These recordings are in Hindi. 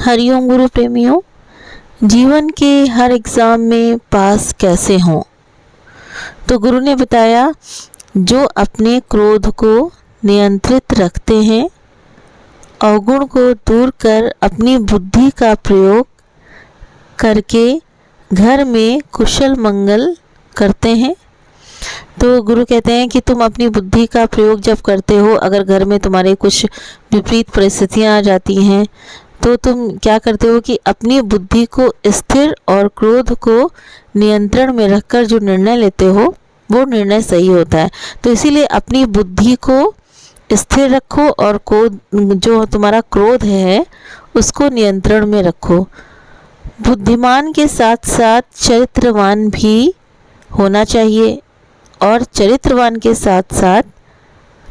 हरिओम गुरु प्रेमियों, जीवन के हर एग्ज़ाम में पास कैसे हों। तो गुरु ने बताया, जो अपने क्रोध को नियंत्रित रखते हैं, अवगुण को दूर कर अपनी बुद्धि का प्रयोग करके घर में कुशल मंगल करते हैं। तो गुरु कहते हैं कि तुम अपनी बुद्धि का प्रयोग जब करते हो, अगर घर में तुम्हारे कुछ विपरीत परिस्थितियां आ जाती हैं, तो तुम क्या करते हो कि अपनी बुद्धि को स्थिर और क्रोध को नियंत्रण में रखकर जो निर्णय लेते हो वो निर्णय सही होता है। तो इसीलिए अपनी बुद्धि को स्थिर रखो और जो तुम्हारा क्रोध है उसको नियंत्रण में रखो। बुद्धिमान के साथ साथ चरित्रवान भी होना चाहिए, और चरित्रवान के साथ साथ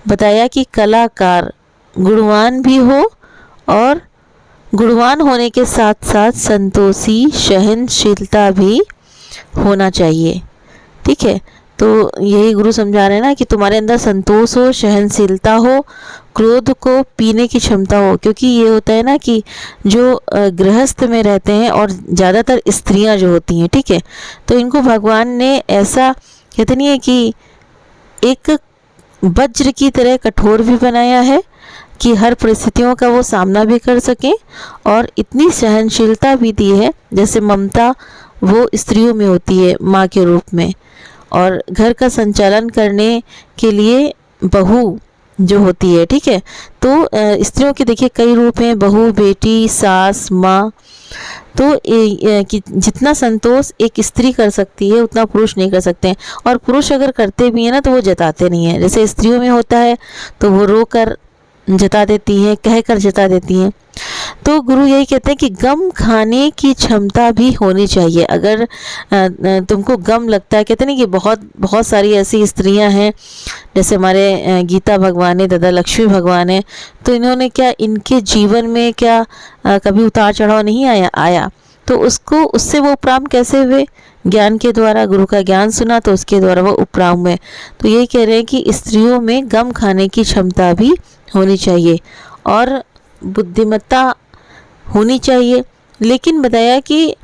बताया कि कलाकार गुणवान भी हो, और गुणवान होने के साथ साथ संतोषी सहनशीलता भी होना चाहिए। ठीक है, तो यही गुरु समझा रहे हैं ना कि तुम्हारे अंदर संतोष हो, सहनशीलता हो, क्रोध को पीने की क्षमता हो। क्योंकि ये होता है ना कि जो गृहस्थ में रहते हैं और ज़्यादातर स्त्रियां जो होती हैं, ठीक है, तो इनको भगवान ने ऐसा कहते नहीं है कि एक वज्र की तरह कठोर भी बनाया है कि हर परिस्थितियों का वो सामना भी कर सकें, और इतनी सहनशीलता भी दी है जैसे ममता वो स्त्रियों में होती है माँ के रूप में। और घर का संचालन करने के लिए बहू जो होती है, ठीक है, तो स्त्रियों के देखिए कई रूप हैं, बहू, बेटी, सास, माँ। तो कि जितना संतोष एक स्त्री कर सकती है उतना पुरुष नहीं कर सकते हैं, और पुरुष अगर करते भी हैं ना तो वो जताते नहीं हैं। जैसे स्त्रियों में होता है तो वो रो कर जता देती हैं, कह कर जता देती हैं। तो गुरु यही कहते हैं कि गम खाने की क्षमता भी होनी चाहिए। अगर तुमको गम लगता है, कहते नहीं कि बहुत सारी ऐसी स्त्रियां हैं, जैसे हमारे गीता भगवान है, दादा लक्ष्मी भगवान है, तो इन्होंने क्या, इनके जीवन में क्या कभी उतार चढ़ाव नहीं आया, तो उससे वो उपराम कैसे हुए? ज्ञान के द्वारा, गुरु का ज्ञान सुना तो उसके द्वारा वो उपराम हुए। तो यही कह रहे हैं कि स्त्रियों में गम खाने की क्षमता भी होनी चाहिए और बुद्धिमत्ता होनी चाहिए, लेकिन बताया कि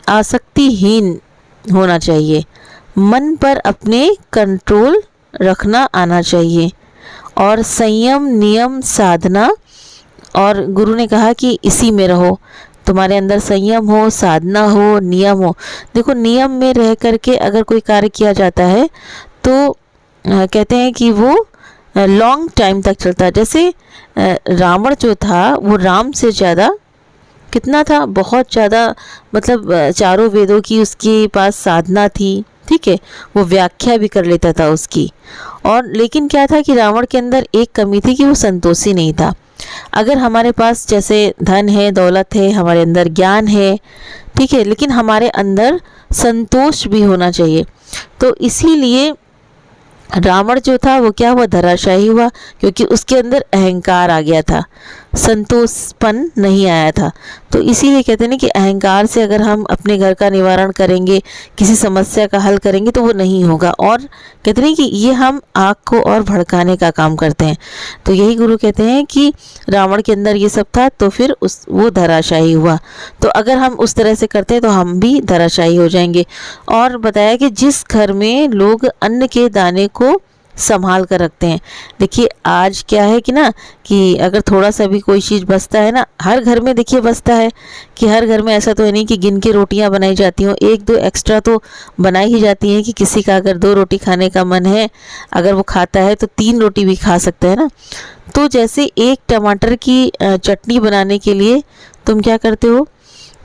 आसक्तिहीन होना चाहिए, मन पर अपने कंट्रोल रखना आना चाहिए, और संयम, नियम, साधना। और गुरु ने कहा कि इसी में रहो, तुम्हारे अंदर संयम हो, साधना हो, नियम हो। देखो, नियम में रह करके अगर कोई कार्य किया जाता है तो कहते हैं कि वो लॉन्ग टाइम तक चलता है। जैसे रावण जो था वो राम से ज़्यादा कितना था, बहुत ज़्यादा, मतलब चारों वेदों की उसके पास साधना थी, ठीक है, वो व्याख्या भी कर लेता था उसकी। और लेकिन क्या था कि रावण के अंदर एक कमी थी कि वो संतोषी नहीं था। अगर हमारे पास जैसे धन है, दौलत है, हमारे अंदर ज्ञान है, ठीक है, लेकिन हमारे अंदर संतोष भी होना चाहिए। तो इसीलिए रावण जो था वो क्या हुआ, धराशायी हुआ, क्योंकि उसके अंदर अहंकार आ गया था, संतोषपन नहीं आया था। तो इसीलिए कहते हैं ना कि अहंकार से अगर हम अपने घर का निवारण करेंगे, किसी समस्या का हल करेंगे तो वो नहीं होगा, और कहते हैं कि ये हम आग को और भड़काने का काम करते हैं। तो यही गुरु कहते हैं कि रावण के अंदर ये सब था, तो फिर वो धराशायी हुआ। तो अगर हम उस तरह से करते हैं तो हम भी धराशायी हो जाएंगे। और बताया कि जिस घर में लोग अन्न के दाने को संभाल कर रखते हैं, देखिए आज क्या है कि ना कि अगर थोड़ा सा भी कोई चीज़ बचता है ना, हर घर में देखिए बचता है, कि हर घर में ऐसा तो है नहीं कि गिन के रोटियां बनाई जाती हों, एक दो एक्स्ट्रा तो बनाई ही जाती हैं। कि किसी का अगर 2 रोटी खाने का मन है, अगर वो खाता है तो 3 रोटी भी खा सकता है ना। तो जैसे एक टमाटर की चटनी बनाने के लिए तुम क्या करते हो,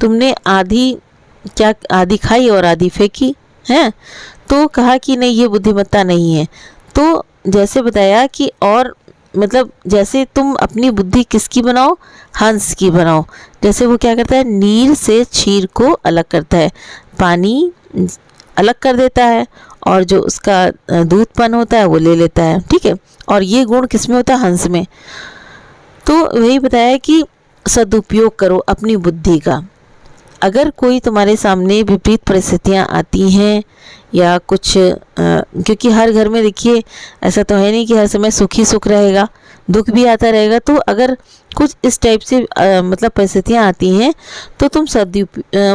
तुमने आधी खाई और आधी फेंकी है, तो कहा कि नहीं, ये बुद्धिमत्ता नहीं है। तो जैसे बताया कि, और मतलब जैसे तुम अपनी बुद्धि किसकी बनाओ, हंस की बनाओ। जैसे वो क्या करता है, नीर से क्षीर को अलग करता है, पानी अलग कर देता है, और जो उसका दूधपन होता है वो ले लेता है, ठीक है। और ये गुण किस में होता है, हंस में। तो वही बताया कि सदुपयोग करो अपनी बुद्धि का। अगर कोई तुम्हारे सामने विपरीत परिस्थितियां आती हैं या कुछ क्योंकि हर घर में देखिए ऐसा तो है नहीं कि हर समय सुख ही सुख रहेगा, दुख भी आता रहेगा। तो अगर कुछ इस टाइप से मतलब परिस्थितियाँ आती हैं तो तुम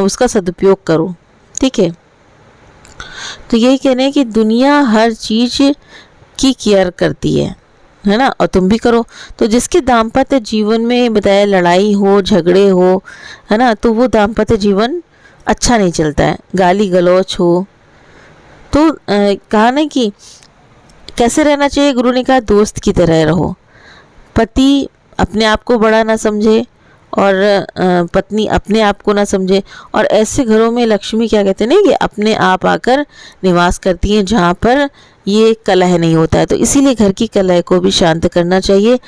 उसका सदुपयोग करो, ठीक है। तो यही कहना है कि दुनिया हर चीज़ की केयर करती है ना, और तुम भी करो। तो जिसके दाम्पत्य जीवन में बताया लड़ाई हो, झगड़े हो, है ना, तो वो दाम्पत्य जीवन अच्छा नहीं चलता है। गाली गलौच हो तो कहा ना कि कैसे रहना चाहिए, गुरु ने कहा दोस्त की तरह रहो। पति अपने आप को बड़ा ना समझे और पत्नी अपने आप को ना समझे। और ऐसे घरों में लक्ष्मी क्या कहते हैं ना, कि अपने आप आकर निवास करती हैं जहाँ पर ये कलह नहीं होता है। तो इसीलिए घर की कलह को भी शांत करना चाहिए।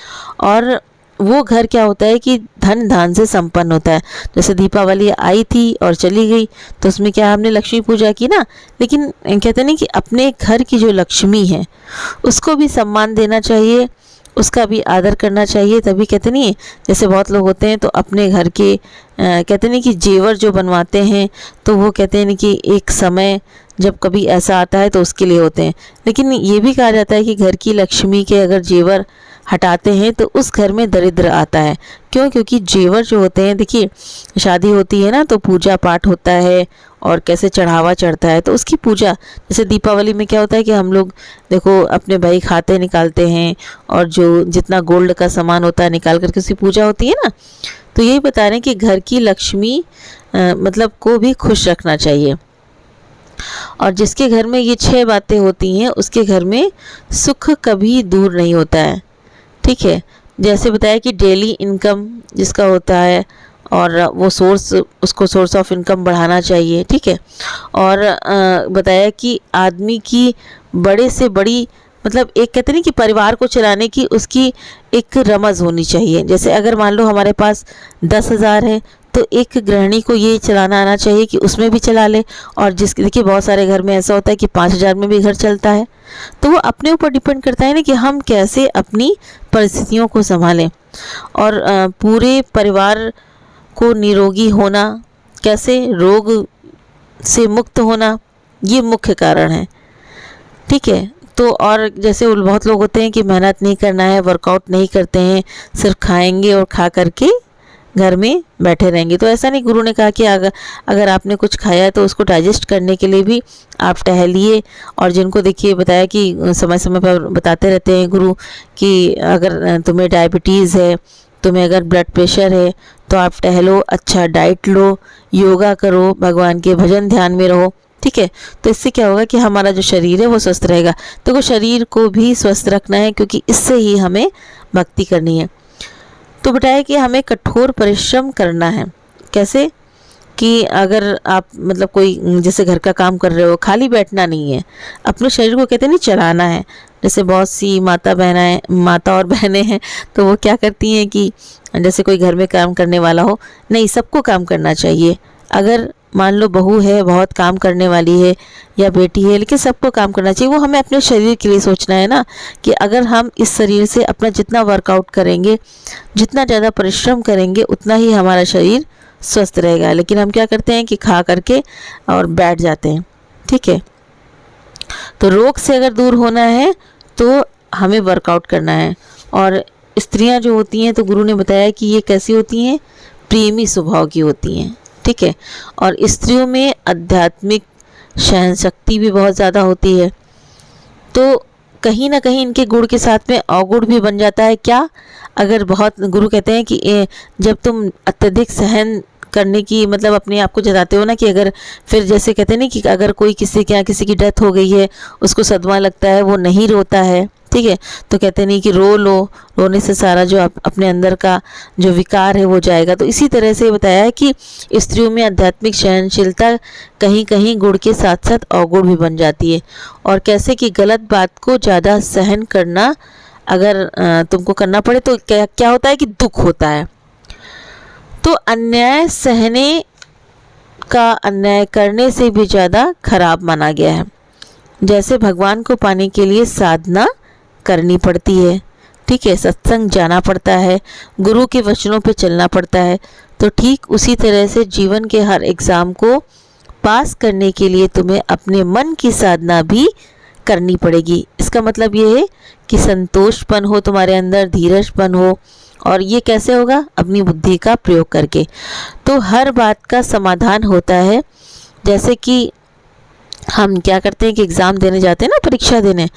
और वो घर क्या होता है कि धन धान से संपन्न होता है। जैसे दीपावली आई थी और चली गई, तो उसमें क्या हमने लक्ष्मी पूजा की ना, लेकिन कहते हैं कि अपने घर की जो लक्ष्मी है उसको भी सम्मान देना चाहिए, उसका भी आदर करना चाहिए। तभी कहते नहीं, जैसे बहुत लोग होते हैं तो अपने घर के कहते नहीं कि जेवर जो बनवाते हैं, तो वो कहते हैं कि एक समय जब कभी ऐसा आता है तो उसके लिए होते हैं। लेकिन ये भी कहा जाता है कि घर की लक्ष्मी के अगर जेवर हटाते हैं तो उस घर में दरिद्र आता है। क्यों? क्योंकि जेवर जो होते हैं, देखिए शादी होती है ना तो पूजा पाठ होता है और कैसे चढ़ावा चढ़ता है, तो उसकी पूजा, जैसे दीपावली में क्या होता है कि हम लोग देखो अपने भाई खाते निकालते हैं और जो जितना गोल्ड का सामान होता है निकाल करके उसकी पूजा होती है ना। तो यही बता रहे हैं कि घर की लक्ष्मी मतलब को भी खुश रखना चाहिए। और जिसके घर में ये 6 बातें होती हैं उसके घर में सुख कभी दूर नहीं होता है, ठीक है। जैसे बताया कि डेली इनकम जिसका होता है और वो उसको सोर्स ऑफ इनकम बढ़ाना चाहिए, ठीक है। और बताया कि आदमी की बड़े से बड़ी मतलब एक कहते नहीं कि परिवार को चलाने की उसकी एक रमज होनी चाहिए। जैसे अगर मान लो हमारे पास 10,000 है तो एक गृहिणी को ये चलाना आना चाहिए कि उसमें भी चला ले। और देखिए बहुत सारे घर में ऐसा होता है कि 5,000 में भी घर चलता है। तो वो अपने ऊपर डिपेंड करता है ना कि हम कैसे अपनी परिस्थितियों को संभालें। और पूरे परिवार को निरोगी होना, कैसे रोग से मुक्त होना, ये मुख्य कारण है, ठीक है। तो और जैसे बहुत लोग होते हैं कि मेहनत नहीं करना है, वर्कआउट नहीं करते हैं, सिर्फ खाएंगे और खा करके घर में बैठे रहेंगे। तो ऐसा नहीं, गुरु ने कहा कि अगर आपने कुछ खाया है तो उसको डाइजेस्ट करने के लिए भी आप टहलिए। और जिनको देखिए बताया कि समय समय पर बताते रहते हैं गुरु कि अगर तुम्हें डायबिटीज़ है, तुम्हें अगर ब्लड प्रेशर है तो आप टहलो, अच्छा डाइट लो, योगा करो, भगवान के भजन ध्यान में रहो, ठीक है। तो इससे क्या होगा कि हमारा जो शरीर है वो स्वस्थ रहेगा। तो शरीर को भी स्वस्थ रखना है क्योंकि इससे ही हमें भक्ति करनी है। तो बताया कि हमें कठोर परिश्रम करना है। कैसे? कि अगर आप मतलब कोई जैसे घर का काम कर रहे हो, खाली बैठना नहीं है, अपने शरीर को कहते नहीं चलाना है। जैसे बहुत सी माता और बहनें हैं तो वो क्या करती हैं कि जैसे कोई घर में काम करने वाला हो, नहीं सबको काम करना चाहिए। अगर मान लो बहू है बहुत काम करने वाली है या बेटी है, लेकिन सबको काम करना चाहिए। वो हमें अपने शरीर के लिए सोचना है ना कि अगर हम इस शरीर से अपना जितना वर्कआउट करेंगे, जितना ज़्यादा परिश्रम करेंगे, उतना ही हमारा शरीर स्वस्थ रहेगा। लेकिन हम क्या करते हैं कि खा करके और बैठ जाते हैं, ठीक है। तो रोग से अगर दूर होना है तो हमें वर्कआउट करना है। और स्त्रियां जो होती हैं तो गुरु ने बताया कि ये कैसी होती हैं, प्रेमी स्वभाव की होती हैं, ठीक है। और स्त्रियों में आध्यात्मिक सहन शक्ति भी बहुत ज़्यादा होती है। तो कहीं ना कहीं इनके गुण के साथ में अवगुण भी बन जाता है। क्या? अगर बहुत, गुरु कहते हैं कि जब तुम अत्यधिक सहन करने की मतलब अपने आप को जताते हो ना, कि अगर फिर जैसे कहते हैं ना कि अगर कोई किसी के यहाँ किसी की डेथ हो गई है, उसको सदमा लगता है, वो नहीं रोता है, ठीक है। तो कहते नहीं कि रो लो, रोने से सारा जो अपने अंदर का जो विकार है वो जाएगा। तो इसी तरह से बताया है कि स्त्रियों में आध्यात्मिक सहनशीलता कहीं कहीं गुण के साथ साथ अवगुण भी बन जाती है। और कैसे कि गलत बात को ज़्यादा सहन करना अगर तुमको करना पड़े तो क्या होता है कि दुख होता है। तो अन्याय सहने का अन्याय करने से भी ज़्यादा खराब माना गया है। जैसे भगवान को पाने के लिए साधना करनी पड़ती है, ठीक है, सत्संग जाना पड़ता है, गुरु के वचनों पे चलना पड़ता है। तो ठीक उसी तरह से जीवन के हर एग्ज़ाम को पास करने के लिए तुम्हें अपने मन की साधना भी करनी पड़ेगी। इसका मतलब ये है कि संतोषपन हो तुम्हारे अंदर, धीरजपन हो। और ये कैसे होगा? अपनी बुद्धि का प्रयोग करके। तो हर बात का समाधान होता है। जैसे कि हम क्या करते हैं कि एग्ज़ाम देने जाते हैं ना, परीक्षा देने,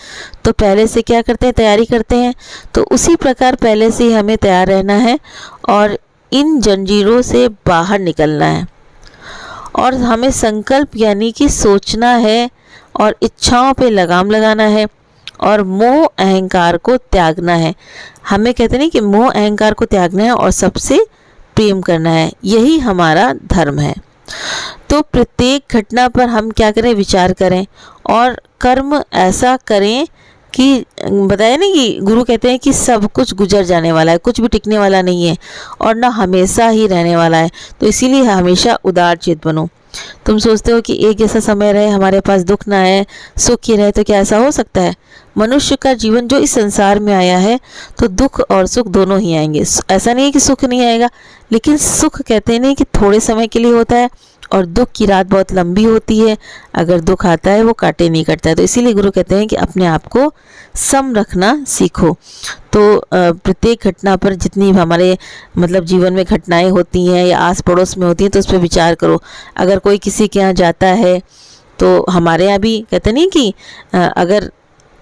तो पहले से क्या करते हैं? तैयारी करते हैं। तो उसी प्रकार पहले से ही हमें तैयार रहना है और इन जंजीरों से बाहर निकलना है। और हमें संकल्प यानी कि सोचना है और इच्छाओं पे लगाम लगाना है और मोह अहंकार को त्यागना है। हमें कहते नहीं कि मोह अहंकार को त्यागना है और सबसे प्रेम करना है, यही हमारा धर्म है। तो प्रत्येक घटना पर हम क्या करें? विचार करें और कर्म ऐसा करें कि बताया नहीं कि गुरु कहते हैं कि सब कुछ गुजर जाने वाला है, कुछ भी टिकने वाला नहीं है और ना हमेशा ही रहने वाला है। तो इसीलिए हमेशा उदार चित बनो। तुम सोचते हो कि एक ऐसा समय रहे हमारे पास दुख ना आए, सुख ही रहे, तो क्या ऐसा हो सकता है? मनुष्य का जीवन जो इस संसार में आया है तो दुख और सुख दोनों ही आएंगे। ऐसा नहीं है कि सुख नहीं आएगा, लेकिन सुख कहते हैं नहीं कि थोड़े समय के लिए होता है और दुख की रात बहुत लंबी होती है। अगर दुख आता है वो काटे नहीं कटता है। तो इसीलिए गुरु कहते हैं कि अपने आप को सम रखना सीखो। तो प्रत्येक घटना पर जितनी हमारे मतलब जीवन में घटनाएं होती हैं या आस पड़ोस में होती हैं तो उस पर विचार करो। अगर कोई किसी के यहाँ जाता है तो हमारे यहाँ भी कहते नहीं कि अगर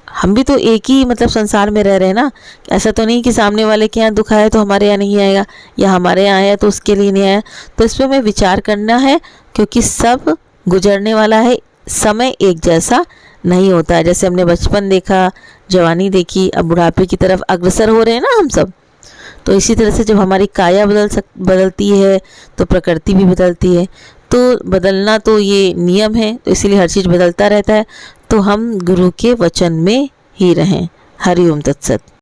हम भी तो एक ही मतलब संसार में रह रहे हैं ना, ऐसा तो नहीं कि सामने वाले के यहाँ दुख आया तो हमारे यहाँ नहीं आएगा या हमारे यहाँ आया तो उसके लिए नहीं आया। तो इस पर हमें विचार करना है क्योंकि सब गुजरने वाला है, समय एक जैसा नहीं होता है। जैसे हमने बचपन देखा, जवानी देखी, अब बुढ़ापे की तरफ अग्रसर हो रहे हैं ना हम सब। तो इसी तरह से जब हमारी काया बदलती है तो प्रकृति भी बदलती है। तो बदलना तो ये नियम है, तो इसीलिए हर चीज़ बदलता रहता है। तो हम गुरु के वचन में ही रहें। हरि ओम तत्सत।